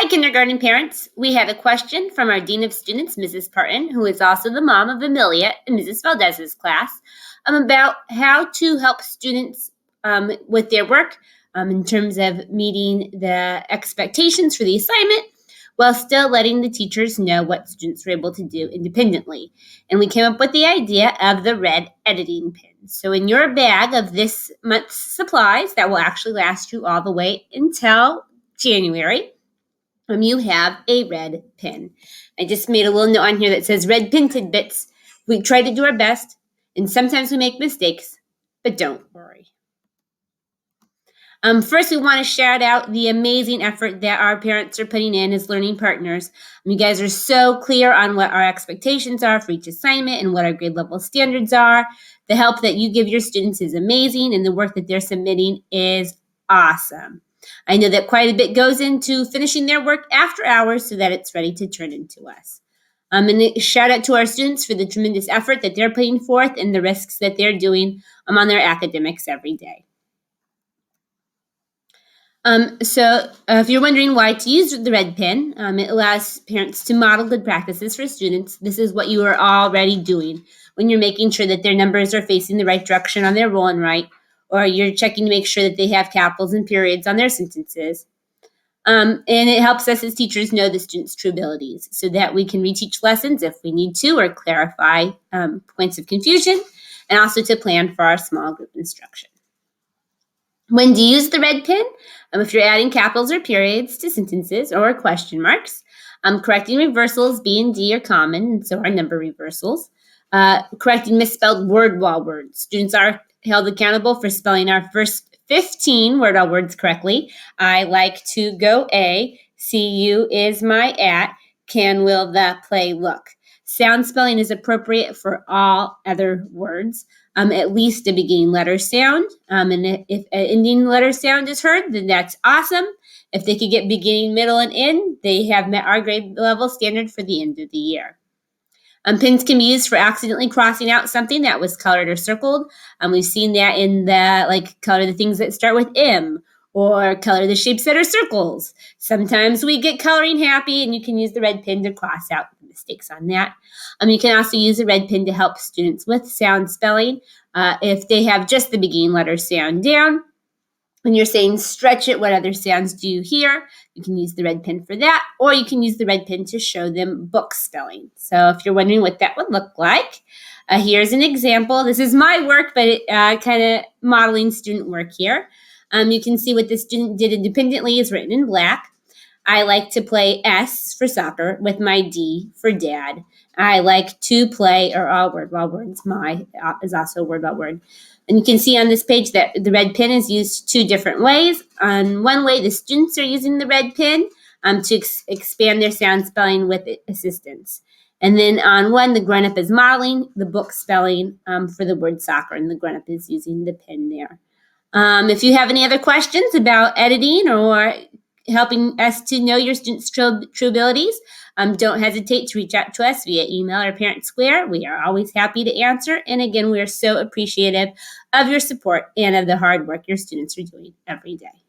Hi, kindergarten parents. We have a question from our Dean of Students, Mrs. Parton, who is also the mom of Amelia in Mrs. Valdez's class, about how to help students with their work in terms of meeting the expectations for the assignment while still letting the teachers know what students were able to do independently. And we came up with the idea of the red editing pin. So in your bag of this month's supplies that will actually last you all the way until January, you have a red pin. I just made a little note on here that says red pin tidbits. We try to do our best, and sometimes we make mistakes, but don't worry. First, we want to shout out the amazing effort that our parents are putting in as learning partners. You guys are so clear on what our expectations are for each assignment and what our grade level standards are. The help that you give your students is amazing, and the work that they're submitting is awesome. I know that quite a bit goes into finishing their work after hours so that it's ready to turn into us. And a shout out to our students for the tremendous effort that they're putting forth and the risks that they're doing on their academics every day. If you're wondering why to use the red pin, it allows parents to model good practices for students. This is what you are already doing when you're making sure that their numbers are facing the right direction on their roll and write, or you're checking to make sure that they have capitals and periods on their sentences. And it helps us as teachers know the students' true abilities so that we can reteach lessons if we need to or clarify points of confusion, and also to plan for our small group instruction. When to use the red pin? If you're adding capitals or periods to sentences or question marks, correcting reversals, B and D are common, and so are number reversals. Correcting misspelled word-wall words. Students are held accountable for spelling our first 15 word-wall words correctly. I like to go A, see you is my at, can will the play look. Sound spelling is appropriate for all other words. At least a beginning letter sound. And if an ending letter sound is heard, then that's awesome. If they could get beginning, middle, and end, they have met our grade level standard for the end of the year. Pins can be used for accidentally crossing out something that was colored or circled. We've seen that in the, color the things that start with M, or color the shapes that are circles. Sometimes we get coloring happy, and you can use the red pin to cross out mistakes on that. You can also use the red pin to help students with sound spelling. If they have just the beginning letter sound down, and you're saying stretch it, what other sounds do you hear? You can use the red pin for that, or you can use the red pin to show them book spelling. So if you're wondering what that would look like, here's an example. This is my work, but it kind of modeling student work here. You can see what the student did independently is written in black. I like to play S for soccer with my D for dad. I like to play, or all word-wall words, my is also a word-wall word. And you can see on this page that the red pin is used two different ways. On one way, the students are using the red pin to expand their sound spelling with assistance. And then on one, the grown-up is modeling the book spelling for the word soccer, and the grown-up is using the pin there. If you have any other questions about editing or helping us to know your students' true abilities, don't hesitate to reach out to us via email or Parent Square. We are always happy to answer. And again, we are so appreciative of your support and of the hard work your students are doing every day.